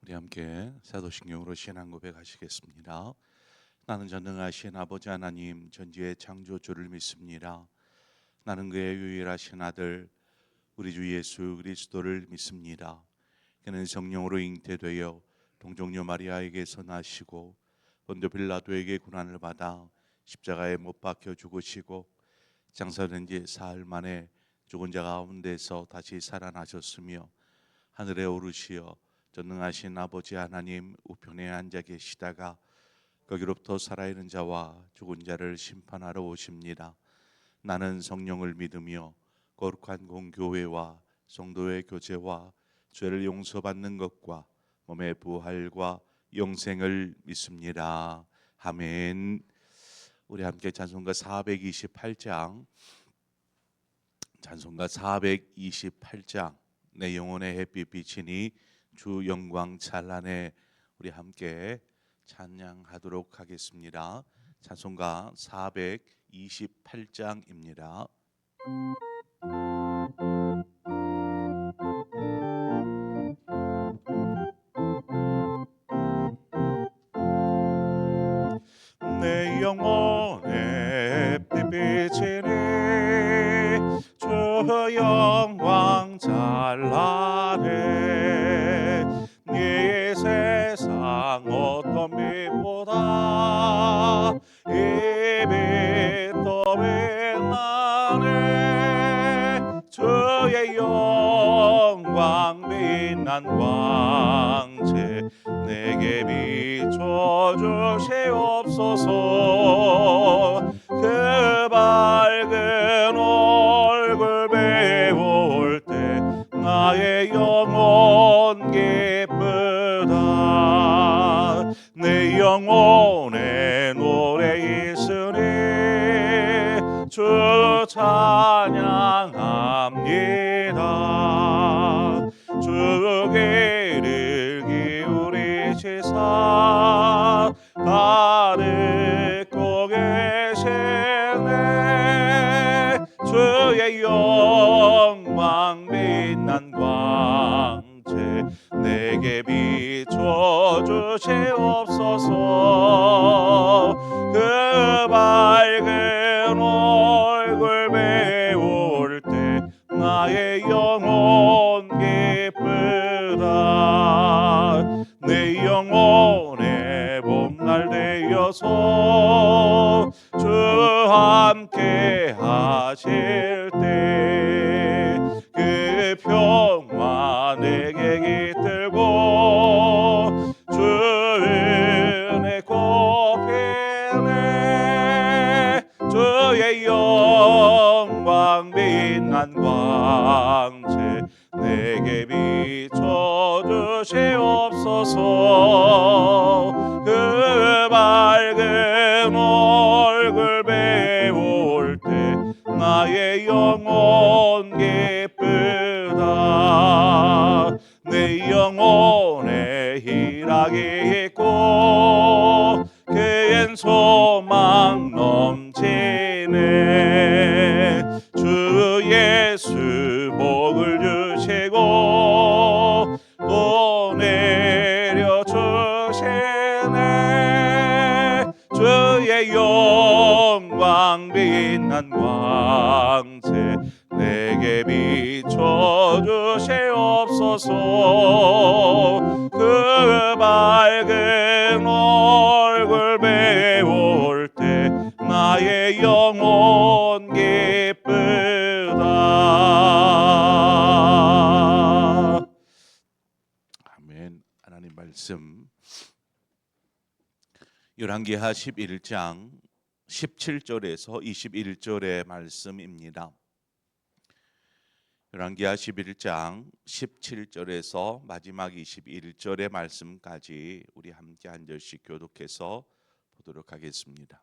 우리 함께 사도신경으로 신앙 고백하시겠습니다. 나는 전능하신 아버지 하나님 전지의 창조주를 믿습니다. 나는 그의 유일하신 아들 우리 주 예수 그리스도를 믿습니다. 그는 성령으로 잉태되어 동정녀 마리아에게서 나시고 본도 빌라도에게 고난을 받아 십자가에 못 박혀 죽으시고 장사된 지 사흘 만에 죽은 자 가운데서 다시 살아나셨으며 하늘에 오르시어 전능하신 아버지 하나님 우편에 앉아 계시다가 거기로부터 살아있는 자와 죽은 자를 심판하러 오십니다. 나는 성령을 믿으며 거룩한 공교회와 성도의 교제와 죄를 용서받는 것과 몸의 부활과 영생을 믿습니다. 아멘. 우리 함께 찬송가 428장 내 영혼의 햇빛 비치니 주 영광 찬란해 우리 함께 찬양하도록 하겠습니다. 찬송가 428장입니다. 내 영혼의 햇빛 비치니 주 영광 찬란해 이 세상 어떤 빛보다 이 빛 더 빛나네 주의 영광 빛난 광채 내게 비춰주시옵소서. 그 밝은 얼굴 배울 때 나의 영혼 기쁘다. 내 영혼의 노래 있으니 주 찬양합니다. 주 귀를 기울이시사 다 듣고 계시네 주의 영광 빛난 광채 내게 비춰주시옵소서. 그 밝은 얼굴 배울 때 나의 영혼 기쁘다. 내 영혼의 봄날 되어서 주 함께 하실 때 그 평화 내게 깃들고 주 은혜 곱히네 주의 영광 빛난 광채 내게 비춰주시옵소서. 그 밝은 얼굴 배울 때 나의 영혼 기쁘다. 내 영혼에 희락이 있고 그엔 소망 넘치네 주 예수 복을 주시고 또 내려주시네 주의 영광 빛난 광채 내게 비춰주시옵소서. 그 밝은 얼굴 배울 때 나의 영혼 기쁘다. 아멘. 하나님 말씀 열왕기하 11장 17절에서 21절의 말씀입니다. 열왕기하 11장 17절에서 마지막 21절의 말씀까지 우리 함께 한 절씩 교독해서 보도록 하겠습니다.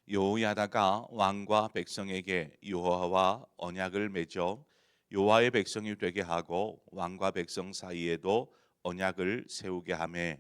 여호야다가 왕과 백성에게 여호와와 언약을 맺어 여호와의 백성이 되게 하고 왕과 백성 사이에도 언약을 세우게 하며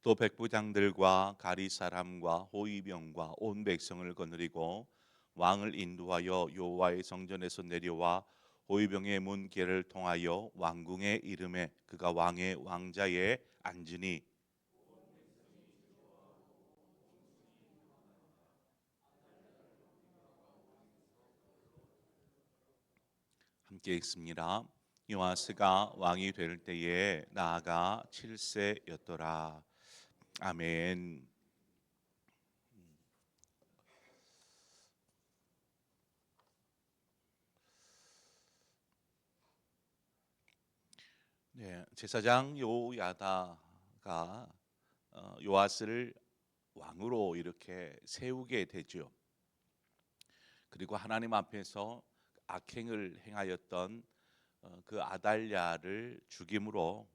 또 백부장들과 가리 사람과 호위병과 온 백성을 거느리고 왕을 인도하여 여호와의 성전에서 내려와 호위병의 문계를 통하여 왕궁에 이름에 그가 왕의 왕자에 앉으니 함께 읽습니다. 요아스가 왕이 될 때에 나아가 7세였더라. 아멘. 네, 제사장 요야다가 요아스를 왕으로 이렇게 세우게 되죠. 그리고 하나님 앞에서 악행을 행하였던 그 아달랴를 죽임으로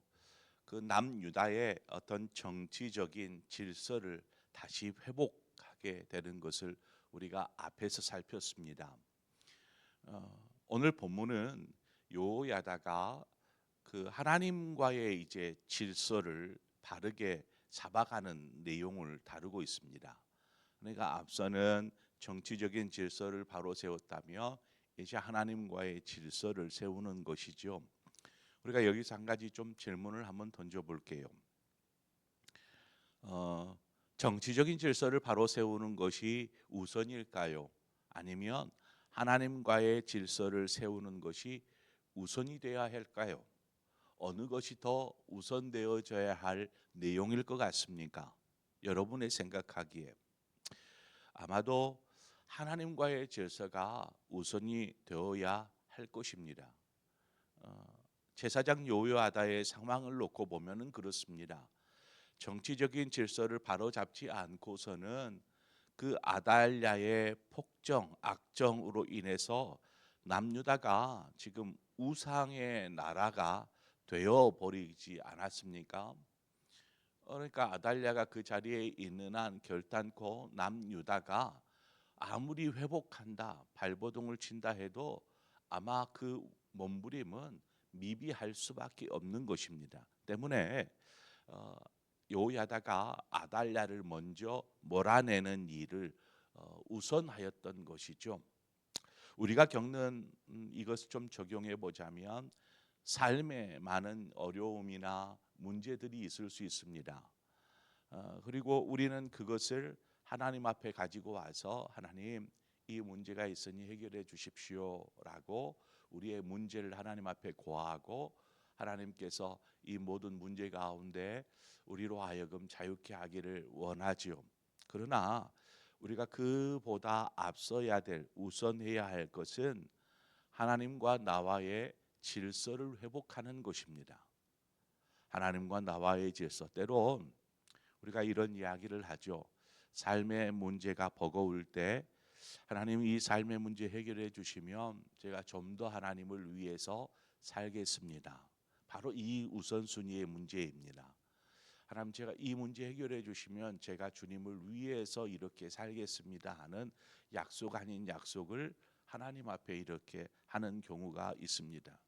그 남유다의 어떤 정치적인 질서를 다시 회복하게 되는 것을 우리가 앞에서 살폈습니다. 오늘 본문은 요야다가 그 하나님과의 이제 질서를 바르게 잡아가는 내용을 다루고 있습니다. 그러니까 앞서는 정치적인 질서를 바로 세웠다며 이제 하나님과의 질서를 세우는 것이죠. 우리가 여기서 한 가지 좀 질문을 한번 던져볼게요. 정치적인 질서를 바로 세우는 것이 우선일까요? 아니면 하나님과의 질서를 세우는 것이 우선이 되어야 할까요? 어느 것이 더 우선되어져야 할 내용일 것 같습니까? 여러분의 생각하기에 아마도 하나님과의 질서가 우선이 되어야 할 것입니다. 제사장 요요하다의 상황을 놓고 보면은 그렇습니다. 정치적인 질서를 바로잡지 않고서는 그 아달랴의 폭정, 악정으로 인해서 남유다가 지금 우상의 나라가 되어 버리지 않았습니까? 그러니까 아달랴가 그 자리에 있는 한 결단코 남유다가 아무리 회복한다, 발버둥을 친다 해도 아마 그 몸부림은 미비할 수밖에 없는 것입니다. 때문에 어, 요야다가 아달랴를 먼저 몰아내는 일을 우선하였던 것이죠. 우리가 겪는 이것을 좀 적용해 보자면 삶에 많은 어려움이나 문제들이 있을 수 있습니다. 그리고 우리는 그것을 하나님 앞에 가지고 와서 하나님 이 문제가 있으니 해결해 주십시오라고 우리의 문제를 하나님 앞에 고하고 하나님께서 이 모든 문제 가운데 우리로 하여금 자유케 하기를 원하지요. 그러나 우리가 그보다 앞서야 될 우선해야 할 것은 하나님과 나와의 질서를 회복하는 것입니다. 하나님과 나와의 질서. 때론 우리가 이런 이야기를 하죠. 삶의 문제가 버거울 때 하나님 이 삶의 문제 해결해 주시면 제가 좀 더 하나님을 위해서 살겠습니다. 바로 이 우선순위의 문제입니다. 하나님 제가 이 문제 해결해 주시면 제가 주님을 위해서 이렇게 살겠습니다 하는 약속 아닌 약속을 하나님 앞에 이렇게 하는 경우가 있습니다.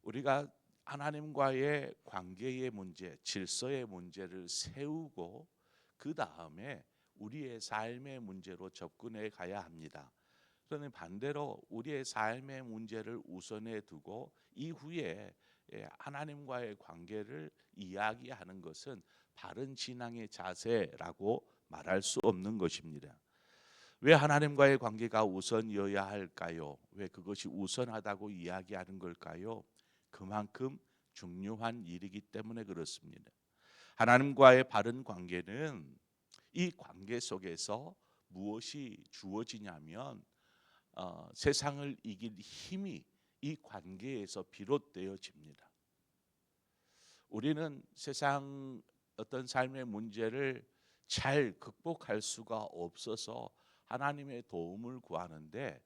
우리가 하나님과의 관계의 문제, 질서의 문제를 세우고 그 다음에 우리의 삶의 문제로 접근해 가야 합니다. 그런데 반대로 우리의 삶의 문제를 우선해 두고 이후에 하나님과의 관계를 이야기하는 것은 바른 신앙의 자세라고 말할 수 없는 것입니다. 왜 하나님과의 관계가 우선이어야 할까요? 왜 그것이 우선하다고 이야기하는 걸까요? 그만큼 중요한 일이기 때문에 그렇습니다. 하나님과의 바른 관계는 이 관계 속에서 무엇이 주어지냐면 세상을 이길 힘이 이 관계에서 비롯되어집니다. 우리는 세상 어떤 삶의 문제를 잘 극복할 수가 없어서 하나님의 도움을 구하는데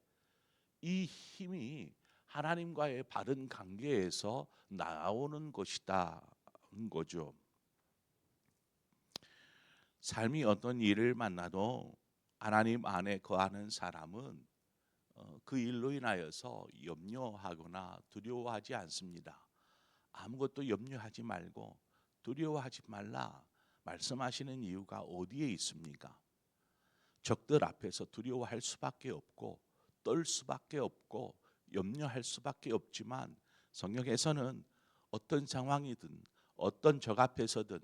이 힘이 하나님과의 바른 관계에서 나오는 것이다는 거죠. 삶이 어떤 일을 만나도 하나님 안에 거하는 사람은 그 일로 인하여서 염려하거나 두려워하지 않습니다. 아무것도 염려하지 말고 두려워하지 말라 말씀하시는 이유가 어디에 있습니까? 적들 앞에서 두려워할 수밖에 없고 떨 수밖에 없고 염려할 수밖에 없지만 성경에서는 어떤 상황이든 어떤 적 앞에서든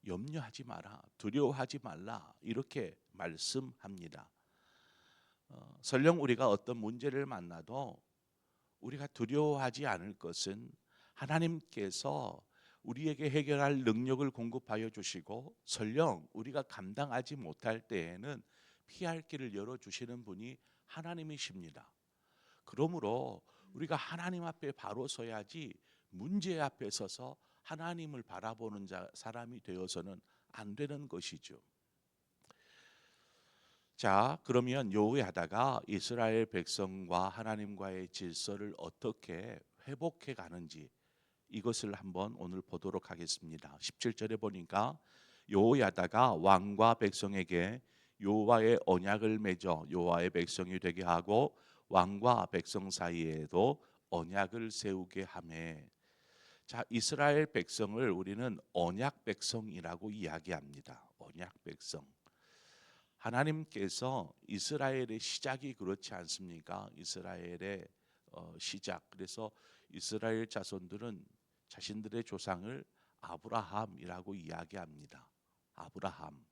염려하지 마라, 두려워하지 말라 이렇게 말씀합니다. 설령 우리가 어떤 문제를 만나도 우리가 두려워하지 않을 것은 하나님께서 우리에게 해결할 능력을 공급하여 주시고 설령 우리가 감당하지 못할 때에는 피할 길을 열어주시는 분이 하나님이십니다. 그러므로 우리가 하나님 앞에 바로 서야지 문제 앞에 서서 하나님을 바라보는 사람이 되어서는 안 되는 것이죠. 자, 그러면 여호야다가 이스라엘 백성과 하나님과의 질서를 어떻게 회복해 가는지 이것을 한번 오늘 보도록 하겠습니다. 17절에 보니까 여호야다가 왕과 백성에게 여호와의 언약을 맺어 여호와의 백성이 되게 하고 왕과 백성 사이에도 언약을 세우게 하매. 자, 이스라엘 백성을 우리는 언약 백성이라고 이야기합니다. 언약 백성. 하나님께서 이스라엘의 시작이 그렇지 않습니까? 이스라엘의 시작. 그래서 이스라엘 자손들은 자신들의 조상을 아브라함이라고 이야기합니다. 아브라함.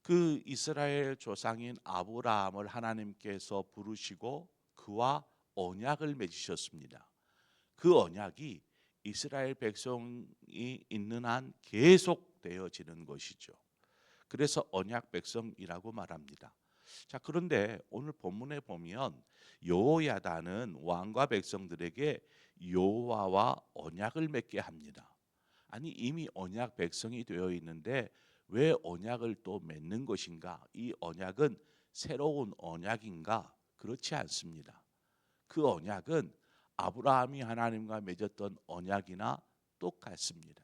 그 이스라엘 조상인 아브라함을 하나님께서 부르시고 그와 언약을 맺으셨습니다. 그 언약이 이스라엘 백성이 있는 한 계속되어지는 것이죠. 그래서 언약 백성이라고 말합니다. 자, 그런데 오늘 본문에 보면 여호야다는 왕과 백성들에게 여호와와 언약을 맺게 합니다. 아니 이미 언약 백성이 되어 있는데 왜 언약을 또 맺는 것인가? 이 언약은 새로운 언약인가? 그렇지 않습니다. 그 언약은 아브라함이 하나님과 맺었던 언약이나 똑같습니다.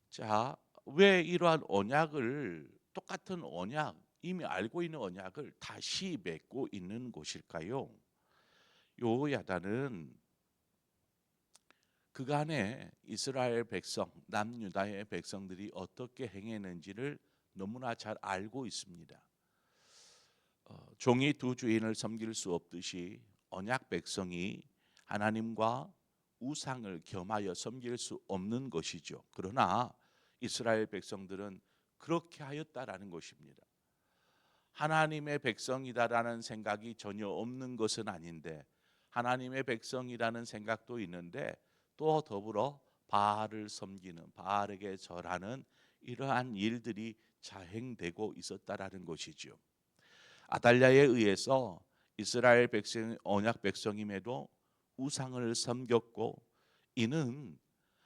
자, 왜 이러한 언약을 똑같은 언약, 이미 알고 있는 언약을 다시 맺고 있는 곳일까요? 여호야다는 그간에 이스라엘 백성, 남유다의 백성들이 어떻게 행했는지를 너무나 잘 알고 있습니다. 종이 두 주인을 섬길 수 없듯이 언약 백성이 하나님과 우상을 겸하여 섬길 수 없는 것이죠. 그러나 이스라엘 백성들은 그렇게 하였다라는 것입니다. 하나님의 백성이다라는 생각이 전혀 없는 것은 아닌데 하나님의 백성이라는 생각도 있는데 또 더불어 바알을 섬기는, 바알에게 절하는 이러한 일들이 자행되고 있었다라는 것이죠. 아달랴에 의해서 이스라엘 백성, 언약 백성임에도 우상을 섬겼고 이는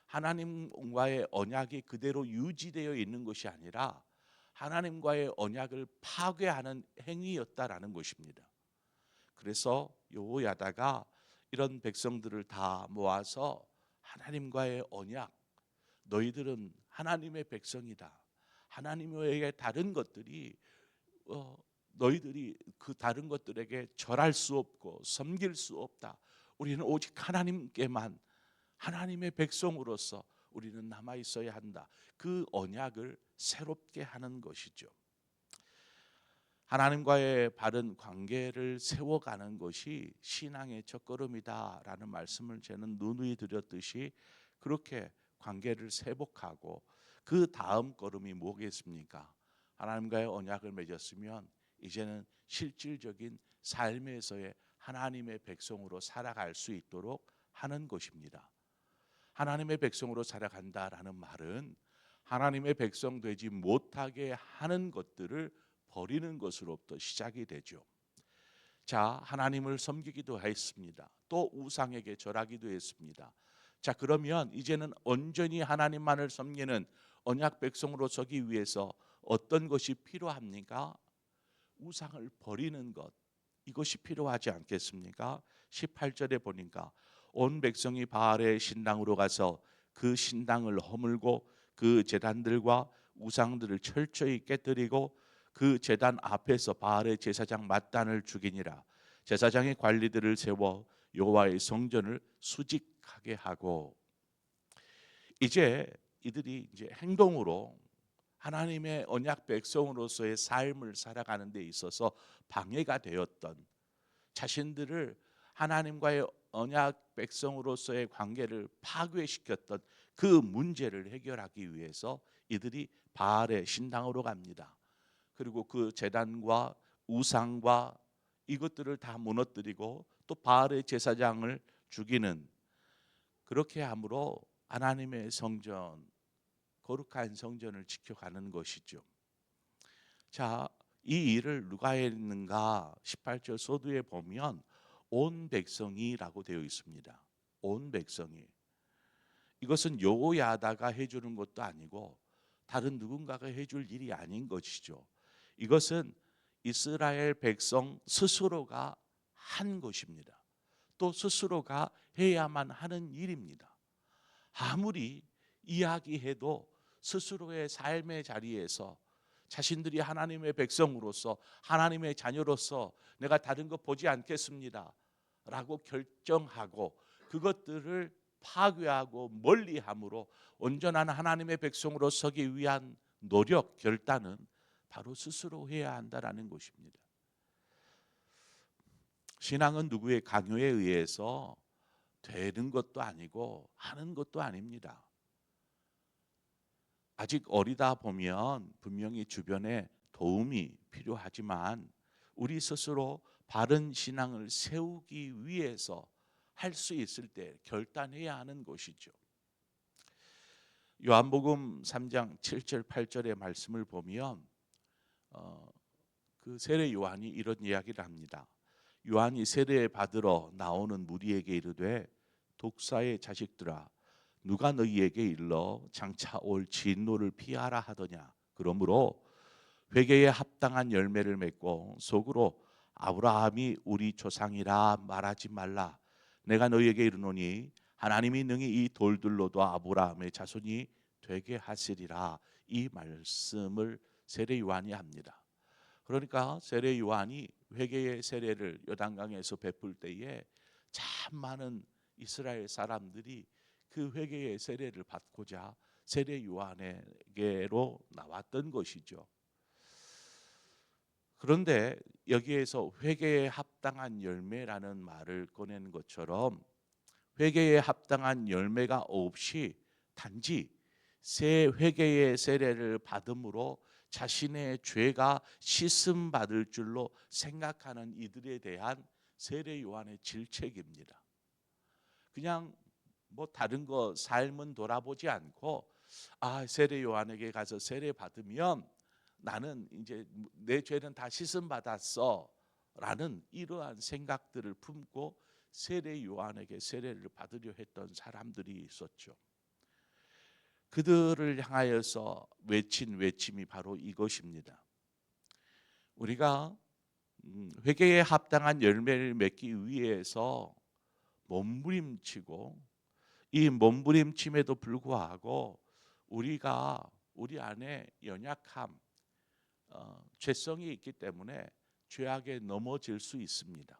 하나님과의 언약이 그대로 유지되어 있는 것이 아니라 하나님과의 언약을 파괴하는 행위였다라는 것입니다. 그래서 여호야다가 이런 백성들을 다 모아서 하나님과의 언약, 너희들은 하나님의 백성이다. 하나님에게 다른 것들이 너희들이 그 다른 것들에게 절할 수 없고 섬길 수 없다. 우리는 오직 하나님께만 하나님의 백성으로서 우리는 남아 있어야 한다. 그 언약을 새롭게 하는 것이죠. 하나님과의 바른 관계를 세워가는 것이 신앙의 첫걸음이다라는 말씀을 저는 누누이 드렸듯이 그렇게 관계를 회복하고 그 다음 걸음이 뭐겠습니까? 하나님과의 언약을 맺었으면 이제는 실질적인 삶에서의 하나님의 백성으로 살아갈 수 있도록 하는 것입니다. 하나님의 백성으로 살아간다라는 말은 하나님의 백성 되지 못하게 하는 것들을 버리는 것으로부터 시작이 되죠. 자, 하나님을 섬기기도 했습니다. 또 우상에게 절하기도 했습니다. 자, 그러면 이제는 온전히 하나님만을 섬기는 언약 백성으로 서기 위해서 어떤 것이 필요합니까? 우상을 버리는 것, 이것이 필요하지 않겠습니까? 18절에 보니까 온 백성이 바알의 신당으로 가서 그 신당을 허물고 그 제단들과 우상들을 철저히 깨뜨리고 그 제단 앞에서 바알의 제사장 맏단을 죽이니라. 제사장의 관리들을 세워 여호와의 성전을 수직하게 하고, 이제 이들이 이제 행동으로 하나님의 언약 백성으로서의 삶을 살아가는 데 있어서 방해가 되었던, 자신들을 하나님과의 언약 백성으로서의 관계를 파괴시켰던 그 문제를 해결하기 위해서 이들이 바알의 신당으로 갑니다. 그리고 그 제단과 우상과 이것들을 다 무너뜨리고 또 바알의 제사장을 죽이는, 그렇게 함으로 하나님의 성전, 거룩한 성전을 지켜가는 것이죠. 자, 이 일을 누가 했는가? 18절 서두에 보면 온 백성이라고 되어 있습니다. 온 백성이. 이것은 여호야다가 해주는 것도 아니고 다른 누군가가 해줄 일이 아닌 것이죠. 이것은 이스라엘 백성 스스로가 한 것입니다. 또 스스로가 해야만 하는 일입니다. 아무리 이야기해도 스스로의 삶의 자리에서 자신들이 하나님의 백성으로서, 하나님의 자녀로서 내가 다른 거 보지 않겠습니다 라고 결정하고 그것들을 파괴하고 멀리함으로 온전한 하나님의 백성으로 서기 위한 노력, 결단은 바로 스스로 해야 한다라는 것입니다. 신앙은 누구의 강요에 의해서 되는 것도 아니고 하는 것도 아닙니다. 아직 어리다 보면 분명히 주변에 도움이 필요하지만 우리 스스로 바른 신앙을 세우기 위해서 할 수 있을 때 결단해야 하는 것이죠. 요한복음 3장 7절 8절의 말씀을 보면 그 세례 요한이 이런 이야기를 합니다. 요한이 세례 받으러 나오는 무리에게 이르되 독사의 자식들아, 누가 너희에게 일러 장차 올 진노를 피하라 하더냐. 그러므로 회개에 합당한 열매를 맺고 속으로 아브라함이 우리 조상이라 말하지 말라. 내가 너희에게 이르노니 하나님이 능히 이 돌들로도 아브라함의 자손이 되게 하시리라. 이 말씀을 세례 요한이 합니다. 그러니까 세례 요한이 회개의 세례를 요단강에서 베풀 때에 참 많은 이스라엘 사람들이 그 회개의 세례를 받고자 세례 요한에게로 나왔던 것이죠. 그런데 여기에서 회개에 합당한 열매라는 말을 꺼낸 것처럼 회개에 합당한 열매가 없이 단지 새 회개의 세례를 받음으로 자신의 죄가 씻음 받을 줄로 생각하는 이들에 대한 세례 요한의 질책입니다. 그냥 뭐 다른 거 삶은 돌아보지 않고 세례 요한에게 가서 세례 받으면 나는 이제 내 죄는 다 씻음 받았어 라는 이러한 생각들을 품고 세례 요한에게 세례를 받으려 했던 사람들이 있었죠. 그들을 향하여서 외친 외침이 바로 이것입니다. 우리가 회개에 합당한 열매를 맺기 위해서 몸부림치고 이 몸부림침에도 불구하고 우리가 우리 안에 연약함, 죄성이 있기 때문에 죄악에 넘어질 수 있습니다.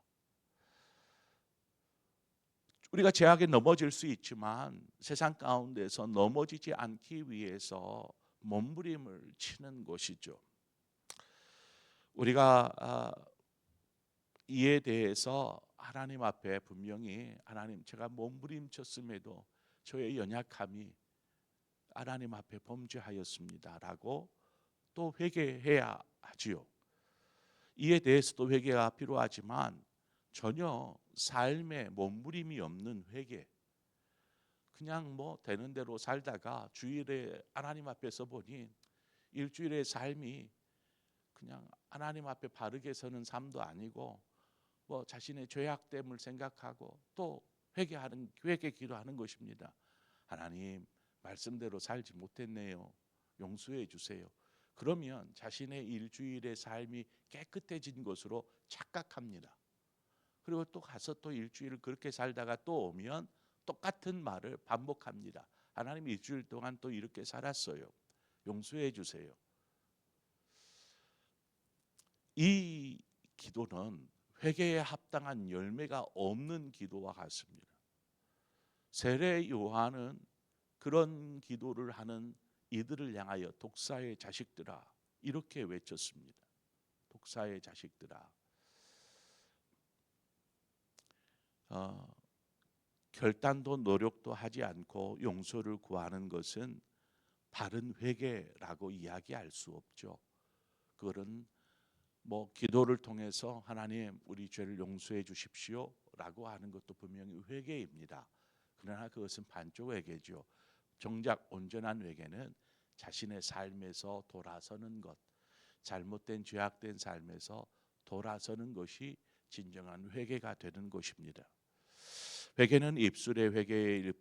우리가 죄악에 넘어질 수 있지만 세상 가운데서 넘어지지 않기 위해서 몸부림을 치는 것이죠. 우리가 이에 대해서 하나님 앞에 분명히 하나님, 제가 몸부림쳤음에도 저의 연약함이 하나님 앞에 범죄하였습니다라고 또 회개해야 하지요. 이에 대해서도 회개가 필요하지만 전혀 삶에 몸부림이 없는 회개, 그냥 뭐 되는 대로 살다가 주일에 하나님 앞에 서보니 일주일의 삶이 그냥 하나님 앞에 바르게 서는 삶도 아니고 뭐 자신의 죄악됨을 생각하고 또 회개 기도하는 것입니다. 하나님, 말씀대로 살지 못했네요. 용서해 주세요. 그러면 자신의 일주일의 삶이 깨끗해진 것으로 착각합니다. 그리고 또 가서 또 일주일을 그렇게 살다가 또 오면 똑같은 말을 반복합니다. 하나님, 일주일 동안 또 이렇게 살았어요. 용서해 주세요. 이 기도는 회개에 합당한 열매가 없는 기도와 같습니다. 세례 요한은 그런 기도를 하는 이들을 향하여 독사의 자식들아 이렇게 외쳤습니다. 독사의 자식들아. 결단도 노력도 하지 않고 용서를 구하는 것은 바른 회개라고 이야기할 수 없죠. 그거는 기도를 통해서 하나님 우리 죄를 용서해 주십시오라고 하는 것도 분명히 회개입니다. 그러나 그것은 반쪽 회개죠. 정작 온전한 회개는 자신의 삶에서 돌아서는 것, 잘못된 죄악된 삶에서 돌아서는 것이 진정한 회개가 되는 것입니다. 회개는 입술의 회개일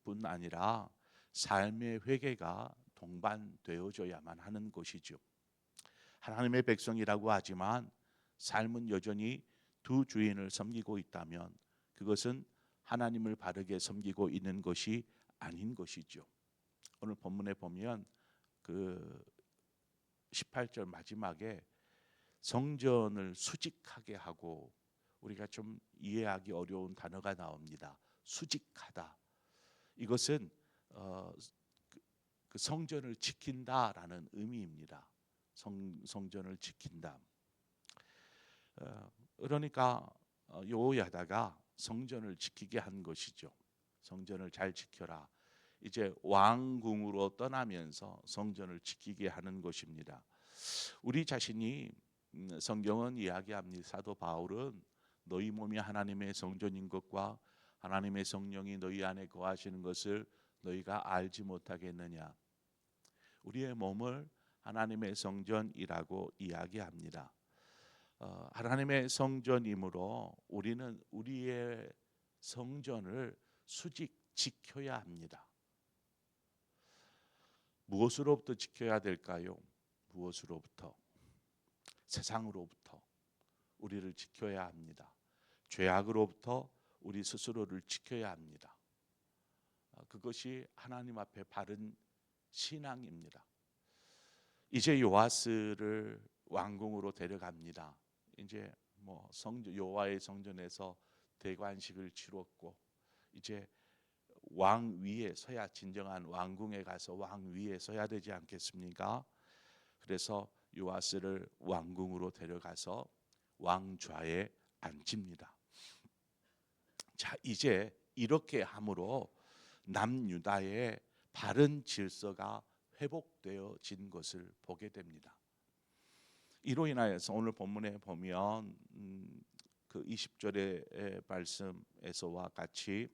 뿐 아니라 삶의 회개가 동반되어져야만 하는 것이죠. 하나님의 백성이라고 하지만 삶은 여전히 두 주인을 섬기고 있다면 그것은 하나님을 바르게 섬기고 있는 것이 아닌 것이죠. 오늘 본문에 보면 그 18절 마지막에 성전을 수직하게 하고, 우리가 좀 이해하기 어려운 단어가 나옵니다. 수직하다. 이것은 그 성전을 지킨다라는 의미입니다. 성전을 지킨다. 그러니까 여호야다가 성전을 지키게 한 것이죠. 성전을 잘 지켜라. 이제 왕궁으로 떠나면서 성전을 지키게 하는 것입니다. 우리 자신이 성경은 이야기합니다. 사도 바울은 너희 몸이 하나님의 성전인 것과 하나님의 성령이 너희 안에 거하시는 것을 너희가 알지 못하겠느냐. 우리의 몸을 하나님의 성전이라고 이야기합니다. 하나님의 성전이므로 우리는 우리의 성전을 수직 지켜야 합니다. 무엇으로부터 지켜야 될까요? 무엇으로부터? 세상으로부터 우리를 지켜야 합니다. 죄악으로부터 우리 스스로를 지켜야 합니다. 그것이 하나님 앞에 바른 신앙입니다. 이제 요아스를 왕궁으로 데려갑니다. 이제 여호와의 성전에서 대관식을 치렀고 이제 왕 위에 서야, 진정한 왕궁에 가서 왕 위에 서야 되지 않겠습니까? 그래서 요아스를 왕궁으로 데려가서 왕좌에 앉힙니다. 자, 이제 이렇게 함으로 남유다의 바른 질서가 회복되어진 것을 보게 됩니다. 이로 인하여서 오늘 본문에 보면 그 20절의 말씀에서와 같이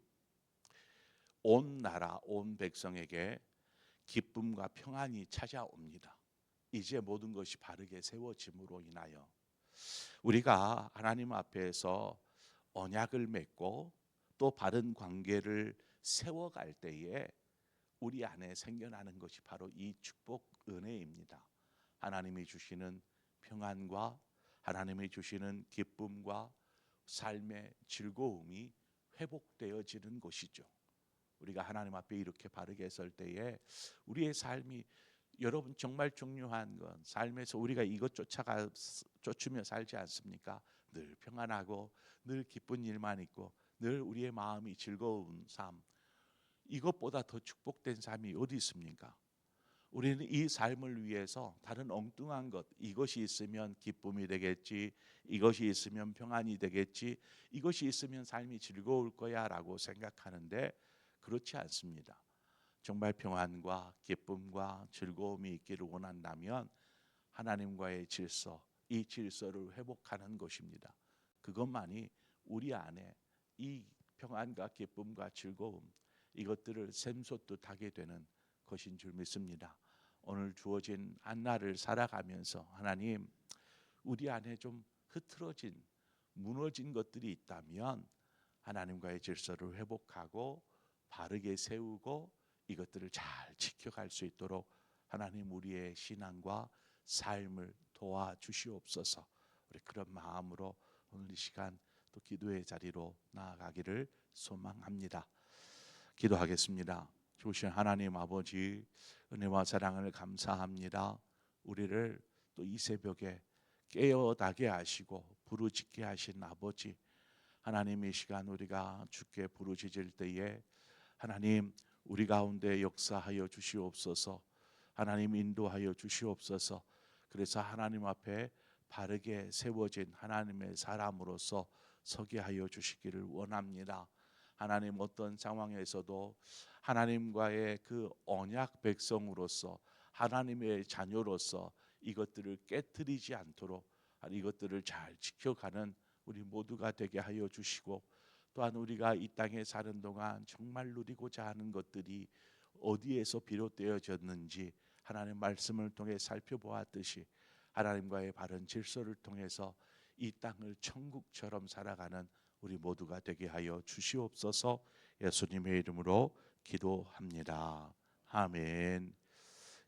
온 나라 온 백성에게 기쁨과 평안이 찾아옵니다. 이제 모든 것이 바르게 세워짐으로 인하여 우리가 하나님 앞에서 언약을 맺고 또 바른 관계를 세워갈 때에 우리 안에 생겨나는 것이 바로 이 축복 은혜입니다. 하나님이 주시는 평안과 하나님이 주시는 기쁨과 삶의 즐거움이 회복되어지는 것이죠. 우리가 하나님 앞에 이렇게 바르게 설 때에 우리의 삶이, 여러분 정말 중요한 건 삶에서 우리가 이것 쫓으며 살지 않습니까? 늘 평안하고 늘 기쁜 일만 있고 늘 우리의 마음이 즐거운 삶, 이것보다 더 축복된 삶이 어디 있습니까? 우리는 이 삶을 위해서 다른 엉뚱한 것, 이것이 있으면 기쁨이 되겠지, 이것이 있으면 평안이 되겠지, 이것이 있으면 삶이 즐거울 거야 라고 생각하는데 그렇지 않습니다. 정말 평안과 기쁨과 즐거움이 있기를 원한다면 하나님과의 질서, 이 질서를 회복하는 것입니다. 그것만이 우리 안에 이 평안과 기쁨과 즐거움, 이것들을 샘솟듯 하게 되는 것인 줄 믿습니다. 오늘 주어진 한날을 살아가면서 하나님, 우리 안에 좀 흐트러진, 무너진 것들이 있다면 하나님과의 질서를 회복하고 바르게 세우고 이것들을 잘 지켜갈 수 있도록 하나님 우리의 신앙과 삶을 도와주시옵소서. 우리 그런 마음으로 오늘 이 시간 또 기도의 자리로 나아가기를 소망합니다. 기도하겠습니다. 좋으신 하나님 아버지, 은혜와 사랑을 감사합니다. 우리를 또 이 새벽에 깨어나게 하시고 부르짖게 하신 아버지, 하나님 이 시간 우리가 주께 부르짖을 때에 하나님 우리 가운데 역사하여 주시옵소서. 하나님 인도하여 주시옵소서. 그래서 하나님 앞에 바르게 세워진 하나님의 사람으로서 서게 하여 주시기를 원합니다. 하나님 어떤 상황에서도 하나님과의 그 언약 백성으로서 하나님의 자녀로서 이것들을 깨뜨리지 않도록 이것들을 잘 지켜가는 우리 모두가 되게 하여 주시고, 또한 우리가 이 땅에 사는 동안 정말 누리고자 하는 것들이 어디에서 비롯되어졌는지 하나님 말씀을 통해 살펴보았듯이 하나님과의 바른 질서를 통해서 이 땅을 천국처럼 살아가는 우리 모두가 되게 하여 주시옵소서. 예수님의 이름으로 기도합니다. 아멘.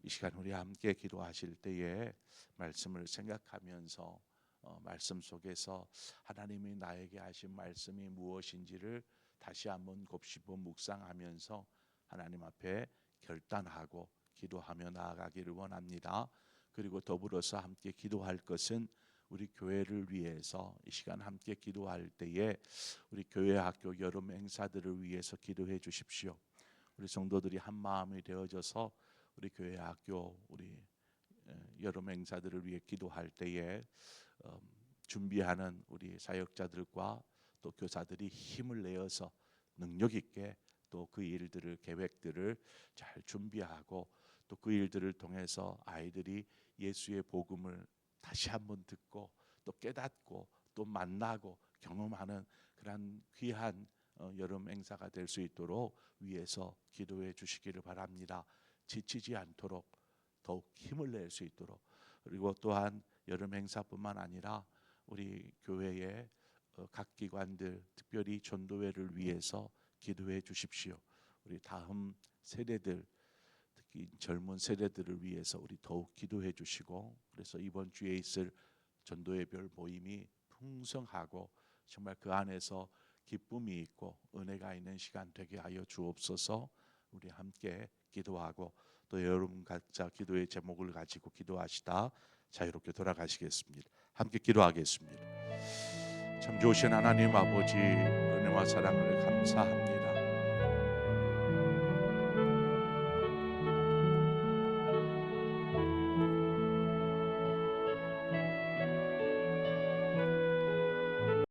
이 시간 우리 함께 기도하실 때에 말씀을 생각하면서 말씀 속에서 하나님이 나에게 하신 말씀이 무엇인지를 다시 한번 곱씹어 묵상하면서 하나님 앞에 결단하고 기도하며 나아가기를 원합니다. 그리고 더불어서 함께 기도할 것은 우리 교회를 위해서 이 시간 함께 기도할 때에 우리 교회 학교 여름 행사들을 위해서 기도해 주십시오. 우리 성도들이 한 마음이 되어져서 우리 교회 학교 우리 여름 행사들을 위해 기도할 때에 준비하는 우리 사역자들과 또 교사들이 힘을 내어서 능력 있게 또 그 일들을 계획들을 잘 준비하고 또 그 일들을 통해서 아이들이 예수의 복음을 다시 한번 듣고 또 깨닫고 또 만나고 경험하는 그러한 귀한 여름 행사가 될 수 있도록 위에서 기도해 주시기를 바랍니다. 지치지 않도록 더욱 힘을 낼 수 있도록, 그리고 또한 여름 행사뿐만 아니라 우리 교회의 각 기관들 특별히 전도회를 위해서 기도해 주십시오. 우리 다음 세대들, 특히 젊은 세대들을 위해서 우리 더욱 기도해 주시고, 그래서 이번 주에 있을 전도회별 모임이 풍성하고 정말 그 안에서 기쁨이 있고 은혜가 있는 시간 되게 하여 주옵소서. 우리 함께 기도하고 또 여러분 각자 기도의 제목을 가지고 기도하시다 자유롭게 돌아가시겠습니다. 함께 기도하겠습니다. 참 좋으신 하나님 아버지, 은혜와 사랑을 감사합니다.